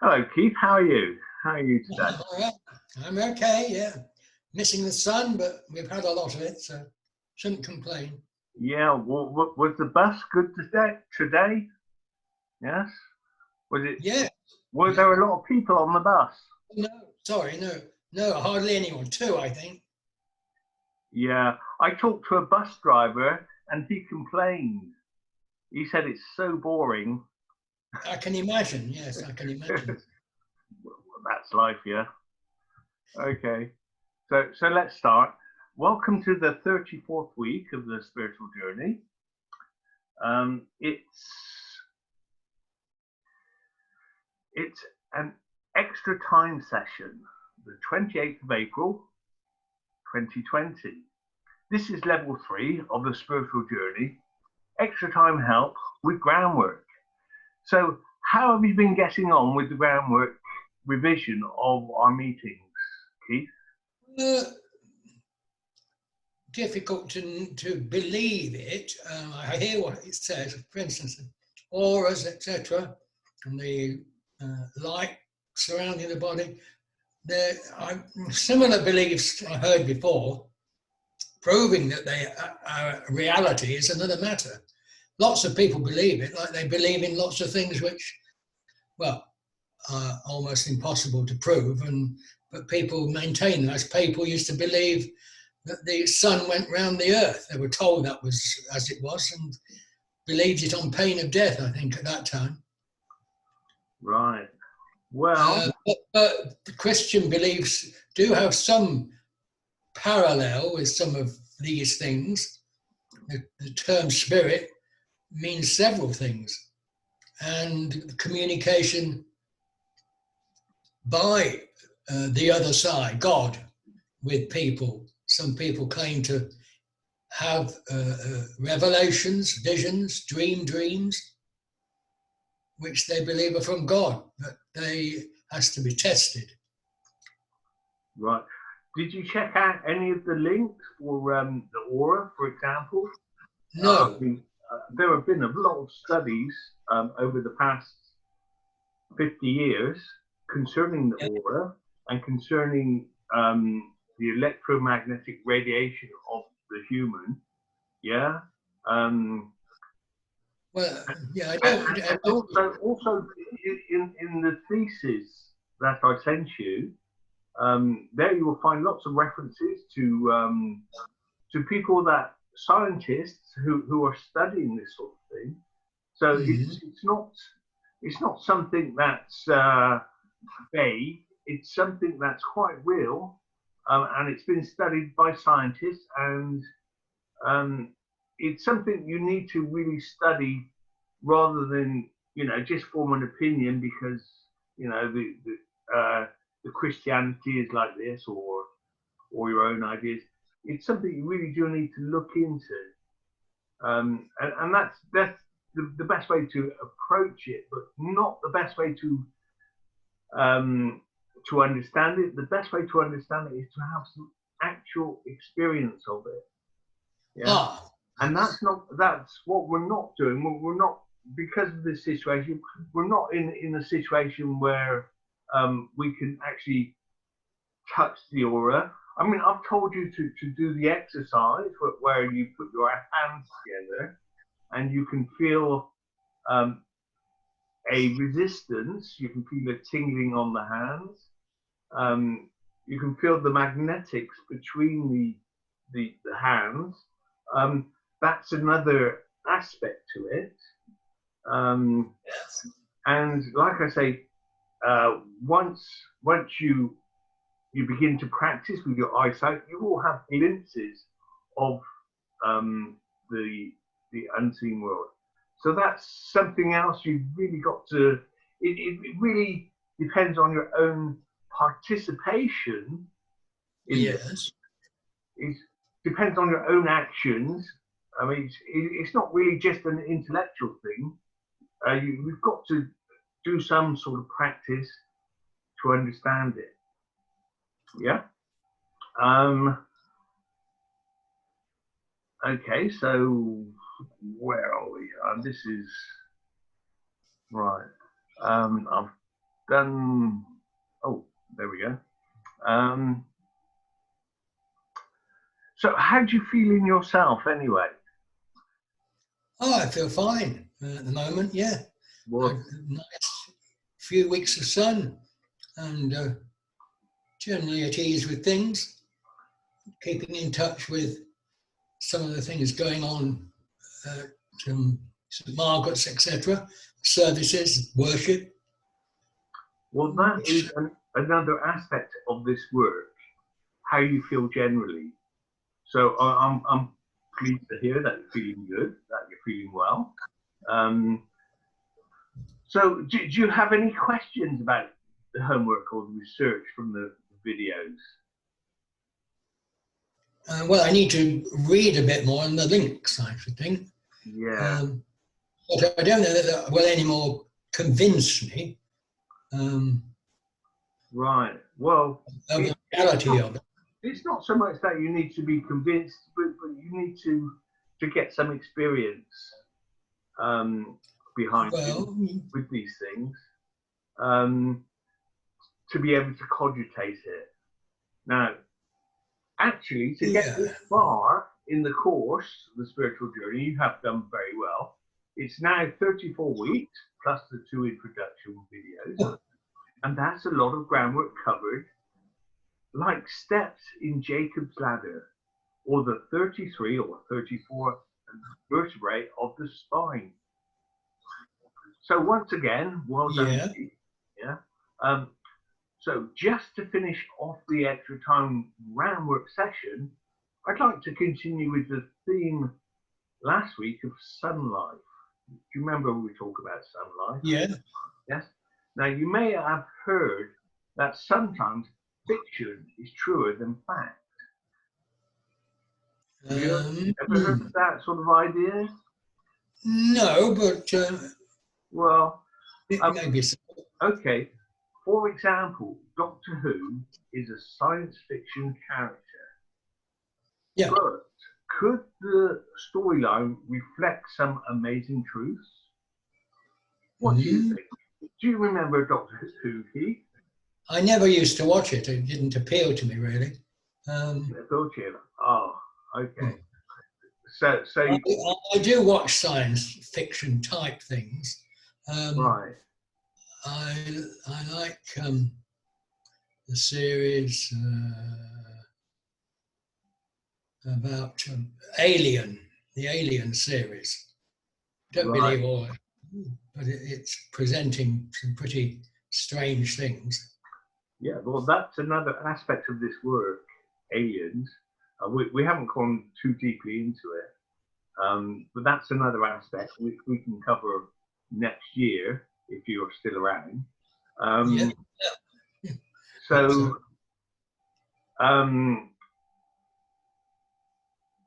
Hello, Keith. How are you? How are you today? All right. I'm okay, yeah. Missing the sun, but we've had a lot of it, so shouldn't complain. Yeah. Was the bus good today? Yes. Was it? Yeah, Were yeah. there a lot of people on the bus? No, sorry, no, hardly anyone. Two, I think. Yeah. I talked to a bus driver, and he complained. He said it's so boring. I can imagine, yes, I can imagine. That's life, yeah. Okay. So let's start. Welcome to the 34th week of the spiritual journey. It's an extra time session, the 28th of April, 2020. This is level 3 of the spiritual journey, extra time help with groundwork. So how have you been getting on with the groundwork revision of our meetings, Keith? Difficult to believe it. I hear what it says, for instance, auras, etc., and the light surrounding the body. There are similar beliefs I heard before, proving that they are reality is another matter. Lots of people believe it, like they believe in lots of things which, well, are almost impossible to prove, but people maintain that. As people used to believe that the sun went round the earth. They were told that was as it was and believed it on pain of death, I think, at that time. Right. Well, but the Christian beliefs do have some parallel with some of these things. The term spirit means several things, and communication by the other side, God, with people. Some people claim to have revelations, visions, dreams, which they believe are from God, but they has to be tested. Right. Did you check out any of the links for the aura, for example? No. There have been a lot of studies over the past 50 years concerning the aura and concerning the electromagnetic radiation of the human. Yeah. Well, yeah, I don't. And also in the thesis that I sent you, there you will find lots of references to people scientists who are studying this sort of thing. So it's not something that's vague. It's something that's quite real, and it's been studied by scientists, and it's something you need to really study rather than just form an opinion because the Christianity is like this or your own ideas. It's something you really do need to look into, and that's the best way to approach it, but not the best way to understand it. The best way to understand it is to have some actual experience of it. Yeah, and that's what we're not doing. We're not, because of this situation. We're not in a situation where we can actually touch the aura. I mean, I've told you to do the exercise where you put your hands together and you can feel a resistance. You can feel a tingling on the hands. You can feel the magnetics between the hands. That's another aspect to it. Yes. And like I say, once you begin to practice with your eyesight, you will have glimpses of the unseen world. So that's something else you've really got to. It really depends on your own participation. Yes. It depends on your own actions. I mean, it's not really just an intellectual thing. You've got to do some sort of practice to understand it. Yeah. Okay, so where are we? This is right. done. Oh, there we go. So how do you feel in yourself anyway? Oh, I feel fine at the moment, yeah. Well, nice few weeks of sun and generally at ease with things, keeping in touch with some of the things going on at St Margaret's, etc., services, worship. Well, that is another aspect of this work, how you feel generally. So I'm pleased to hear that you're feeling good, that you're feeling well. So do you have any questions about the homework or the research from the videos? Well, I need to read a bit more on the links, I should think. Yeah. But I don't know that will any more convince me. Right. Well, of the reality of it. It's not so much that you need to be convinced, but you need to get some experience behind you with these things to be able to cogitate it. Now, actually, to get this far in the course, the spiritual journey, you have done very well. It's now 34 weeks plus the 2 introduction videos, and that's a lot of groundwork covered, like steps in Jacob's ladder, or the 33 or 34 vertebrae of the spine. So once again, well done. Yeah. So just to finish off the extra time groundwork session, I'd like to continue with the theme last week of sun life. Do you remember we talked about sun life? Yeah. Yes. Now you may have heard that sometimes fiction is truer than fact. Have you ever heard of that sort of idea? No, but well, maybe so. Okay. For example, Doctor Who is a science fiction character. Yeah. But could the storyline reflect some amazing truths? What do you think? Do you remember Doctor Who, Keith? I never used to watch it. It didn't appeal to me, really. Oh, okay. So I do watch science fiction type things. Right. I like the series about Alien, the Alien series. Don't believe all, but it's presenting some pretty strange things. Yeah, well, that's another aspect of this work, aliens. We haven't gone too deeply into it, but that's another aspect which we can cover next year if you're still around. So,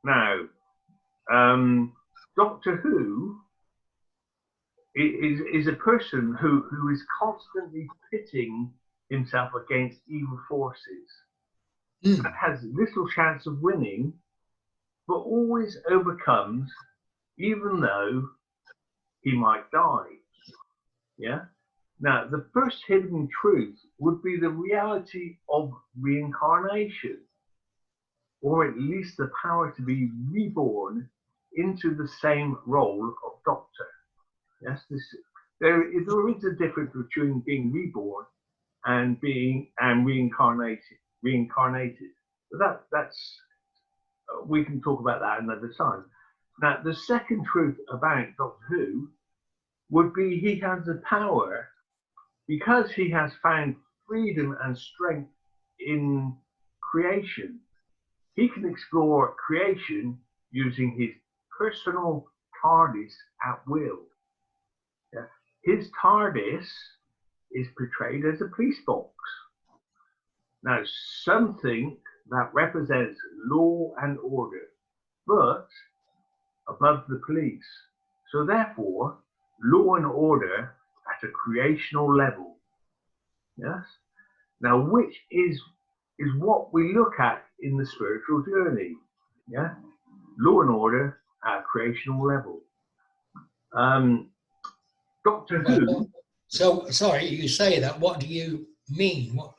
now, Doctor Who is a person who is constantly pitting himself against evil forces and has little chance of winning, but always overcomes, even though he might die. Yeah. Now, the first hidden truth would be the reality of reincarnation, or at least the power to be reborn into the same role of Doctor. Yes, there is a difference between being reborn and being reincarnated. But that's we can talk about that another time. Now, the second truth about Doctor Who would be he has the power, because he has found freedom and strength in creation. He can explore creation using his personal TARDIS at will. Yeah. His TARDIS is portrayed as a police box. Now, something that represents law and order, but above the police. So therefore, law and order at a creational level. Yes? Now, which is what we look at in the spiritual journey. Yeah? Law and order at a creational level. Doctor Who So, sorry, you say that. What do you mean? What?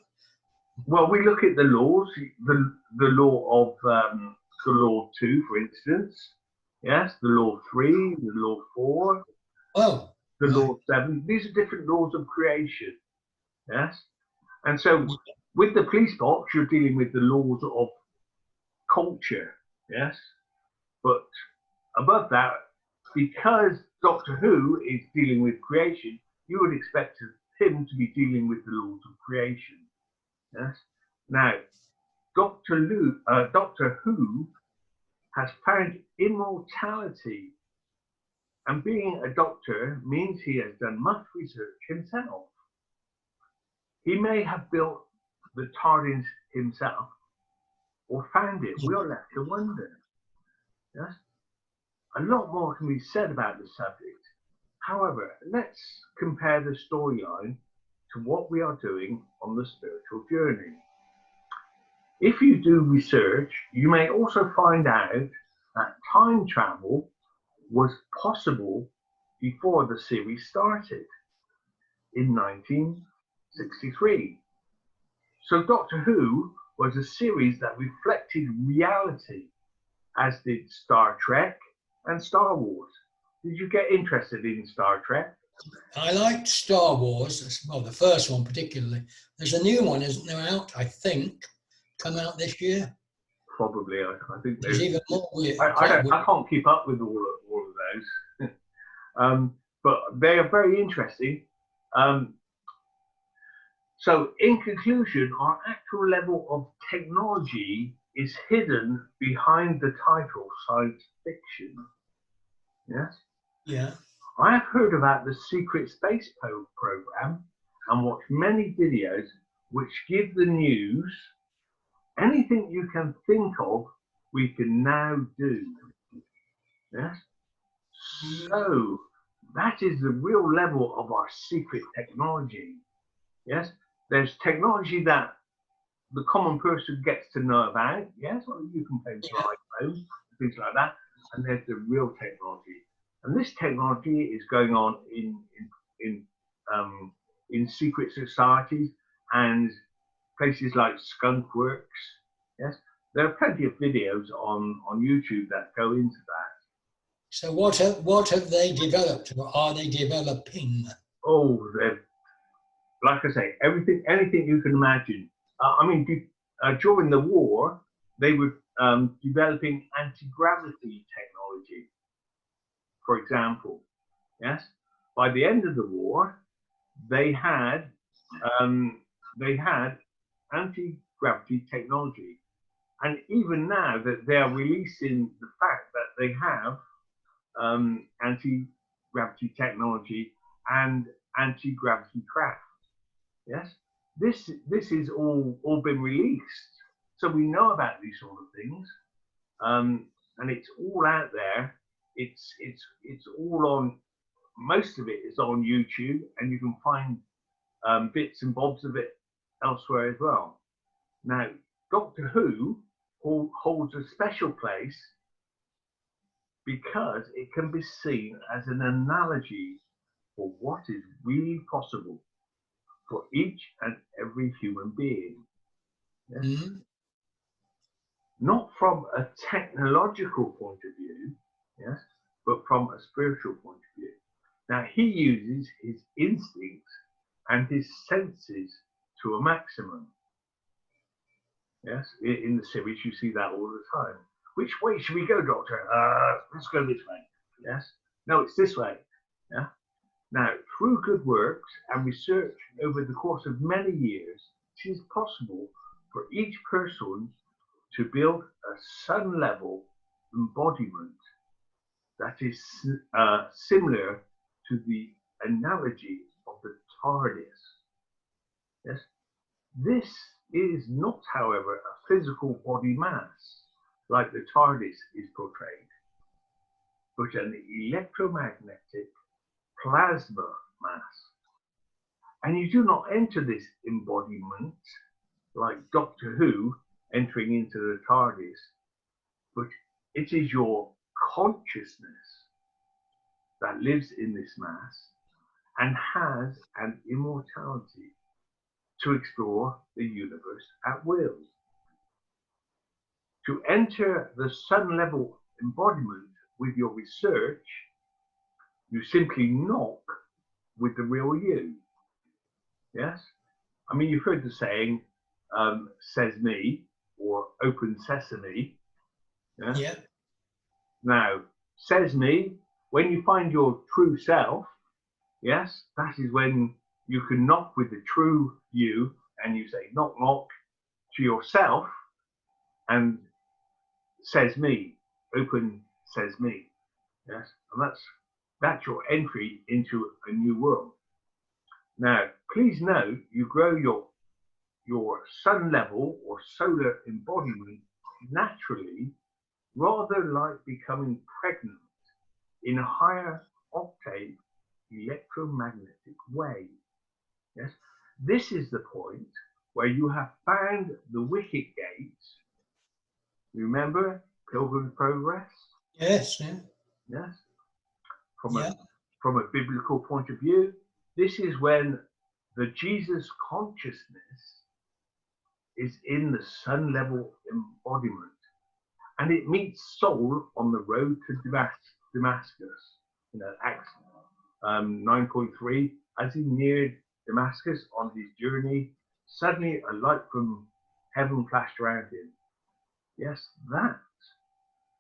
Well, we look at the laws, the law of the law 2, for instance. Yes, the law 3, the law 4, Oh, the right. law 7. These are different laws of creation. Yes, and so with the police box, you're dealing with the laws of culture. Yes, but above that, because Doctor Who is dealing with creation, you would expect him to be dealing with the laws of creation. Yes. Now, Doctor Who has found immortality, and being a doctor means he has done much research himself. He may have built the TARDIS himself or found it. We are left to wonder. Yes? A lot more can be said about the subject. However, let's compare the storyline to what we are doing on the spiritual journey. If you do research, you may also find out that time travel was possible before the series started in 1963. So Doctor Who was a series that reflected reality, as did Star Trek and Star Wars. Did you get interested in Star Trek? I liked Star Wars, well, the first one particularly. There's a new one, isn't there, out, I think, come out this year? Probably. I think there's even more weird. I can't keep up with all of those. But they are very interesting. So in conclusion, our actual level of technology is hidden behind the title science fiction. Yes? Yeah. I have heard about the secret space program and watched many videos which give the news. Anything you can think of, we can now do. Yes? So that is the real level of our secret technology. Yes? There's technology that the common person gets to know about. Yes, well, you can pay for iPhone, things like that. And there's the real technology. And this technology is going on in secret societies and places like Skunk Works. Yes, there are plenty of videos on YouTube that go into that. So what have they developed? Or are they developing? Oh, like I say, anything you can imagine. During the war, they were developing anti-gravity technology, for example. Yes, by the end of the war, they had anti-gravity technology, and even now that they are releasing the fact that they have anti-gravity technology and anti-gravity craft. Yes, this is all been released, so we know about these sort of things, and it's all out there. It's all on. Most of it is on YouTube, and you can find bits and bobs of it elsewhere as well. Now, Doctor Who holds a special place because it can be seen as an analogy for what is really possible for each and every human being. Yes? Mm-hmm. Not from a technological point of view, yes, but from a spiritual point of view. Now, he uses his instincts and his senses to a maximum. Yes, in the series, you see that all the time. Which way should we go, Doctor? Let's go this way. Yes, no, it's this way. Yeah. Now, through good works and research over the course of many years, it is possible for each person to build a sun-level embodiment that is similar to the analogy of the TARDIS. Yes, this is not, however, a physical body mass like the TARDIS is portrayed, but an electromagnetic plasma mass. And you do not enter this embodiment like Doctor Who entering into the TARDIS, but it is your consciousness that lives in this mass, and has an immortality to explore the universe at will. To enter the sun level embodiment with your research, you simply knock with the real you. Yes? I mean, you've heard the saying, says me, or open sesame. Yeah? Yeah. Now, says me, when you find your true self, yes, that is when you can knock with the true you, and you say knock knock to yourself, and says me, open says me. Yes, and that's your entry into a new world. Now, please note, you grow your sun level or solar embodiment naturally, rather like becoming pregnant in a higher octave electromagnetic way. Yes, this is the point where you have found the wicket gates. Remember Pilgrim's Progress? Yes. Yeah. Yes. From a biblical point of view, this is when the Jesus consciousness is in the sun level embodiment, and it meets soul on the road to Damascus. You know, Acts 9.3, as he neared Damascus on his journey, suddenly a light from heaven flashed around him. Yes, that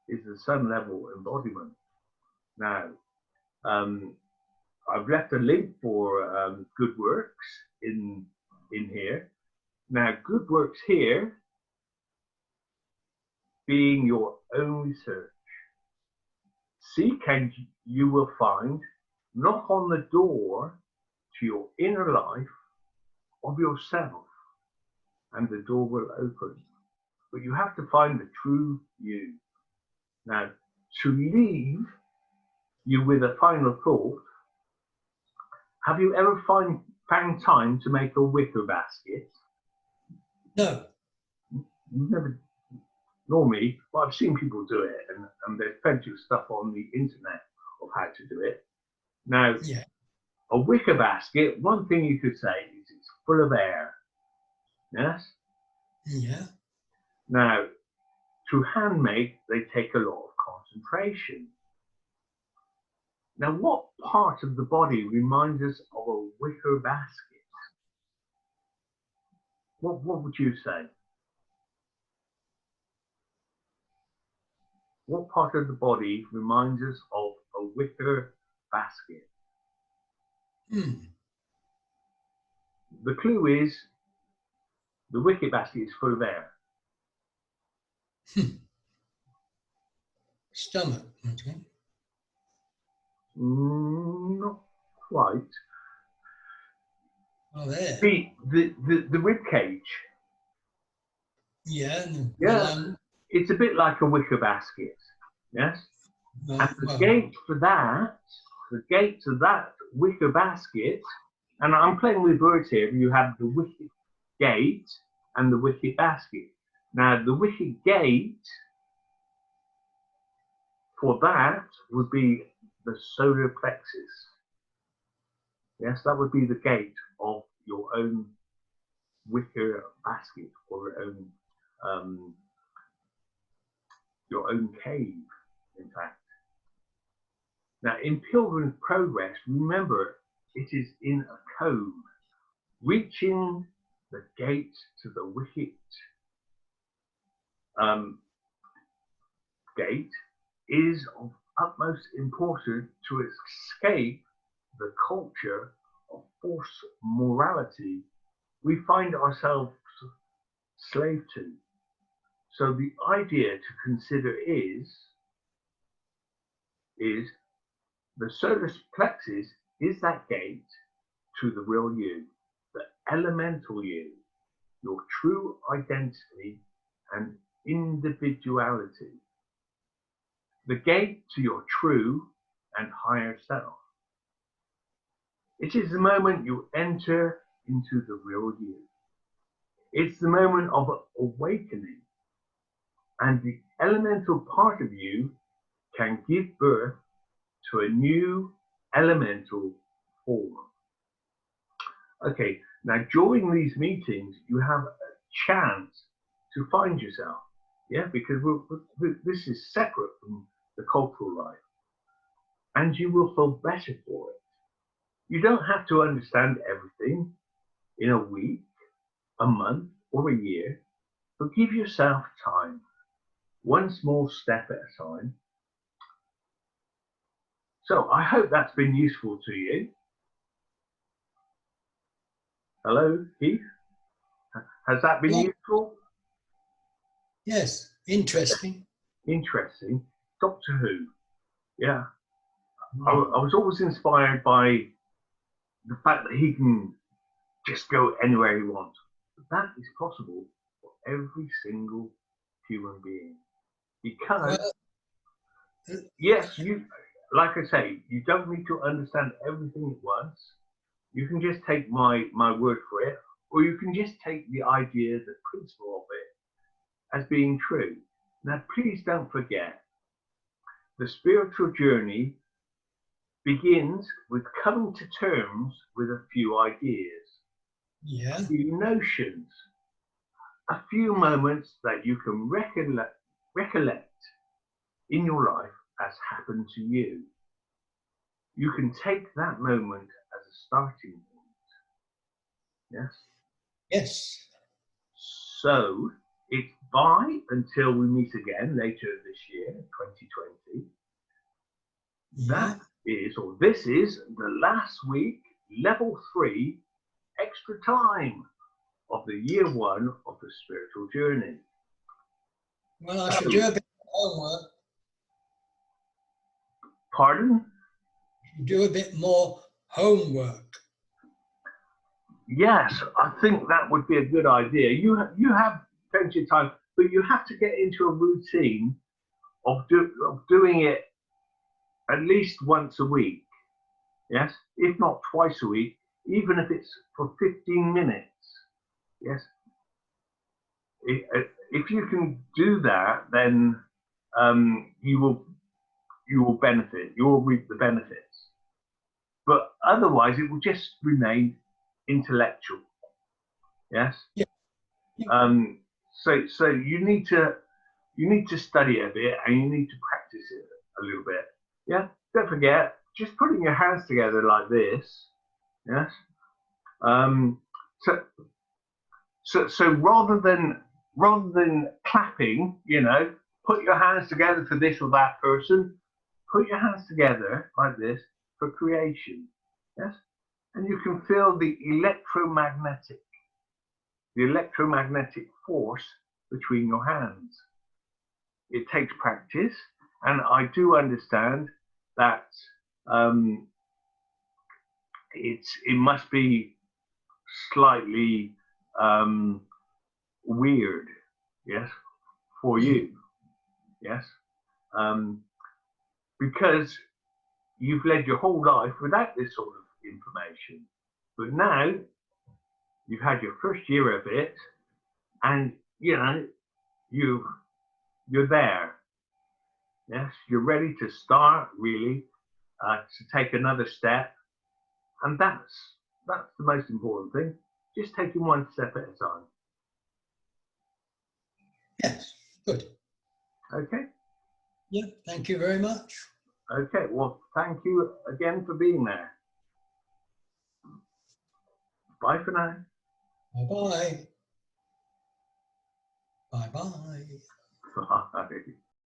is the sun level embodiment. Now, I've left a link for Good Works in here. Now, Good Works here being your own research. Seek and you will find. Knock on the door to your inner life of yourself, and the door will open. But you have to find the true you. Now, to leave you with a final thought, have you ever found time to make a wicker basket? No. You've never, nor me, but I've seen people do it, and there's plenty of stuff on the internet of how to do it. Now, a wicker basket, one thing you could say is it's full of air. Yes? Yeah. Now, to hand make, they take a lot of concentration. Now, what part of the body reminds us of a wicker basket? What would you say? What part of the body reminds us of a wicker basket? The clue is the wicker basket is full of air. Stomach, okay. Not quite. Oh, there. The rib cage. Yeah. It's a bit like a wicker basket. Yes. And the gate for that, the gate to that wicker basket, and I'm playing with words here. You have the wicket gate and the wicket basket. Now, the wicket gate for that would be the solar plexus. Yes, that would be the gate of your own wicker basket, or your own cave, in fact. Now, in Pilgrim's Progress, remember, it is in a cove. Reaching the gate to the wicket gate is of utmost importance to escape the culture of false morality we find ourselves slave to. So the idea to consider is the solar plexus is that gate to the real you, the elemental you, your true identity and individuality, the gate to your true and higher self. It is the moment you enter into the real you. It's the moment of awakening, and the elemental part of you can give birth to a new elemental form. Okay, now during these meetings, you have a chance to find yourself, yeah, because this is separate from the cultural life, and you will feel better for it. You don't have to understand everything in a week, a month, or a year, but give yourself time, one small step at a time. So I hope that's been useful to you. Hello, Keith? Has that been useful? Yes, interesting. Interesting. Doctor Who. Yeah. I was always inspired by the fact that he can just go anywhere he wants. But that is possible for every single human being. Because, yes, you, like I say, you don't need to understand everything at once. You can just take my word for it, or you can just take the idea, the principle of it as being true. Now, please don't forget, the spiritual journey begins with coming to terms with a few ideas, a few notions, a few moments that you can recollect in your life as happened to you. You can take that moment as a starting point. Yes? Yes. So it's bye until we meet again later this year, 2020. That is, or this is, the last week, level 3, extra time of the year 1 of the spiritual journey. Well, I should do a bit of homework. Pardon? Do a bit more homework. Yes, I think that would be a good idea. You have plenty of time, but you have to get into a routine of doing it at least once a week. Yes, if not twice a week, even if it's for 15 minutes. Yes. If you can do that, then you will benefit. You will reap the benefits. But otherwise, it will just remain intellectual. Yes. Yeah. So you need to study it a bit, and you need to practice it a little bit. Yeah. Don't forget, just putting your hands together like this. Yes. So rather than clapping, put your hands together for this or that person. Put your hands together like this for creation. Yes. And you can feel the electromagnetic force between your hands. It takes practice, and I do understand that it must be slightly weird, yes, for you, yes, because you've led your whole life without this sort of information, but now you've had your first year of it, and you're there. Yes, you're ready to start really to take another step, and that's the most important thing. Just taking one step at a time. Yes, good. Okay. Yeah, thank you very much. Okay, well, thank you again for being there. Bye for now. Bye-bye. Bye-bye. Bye.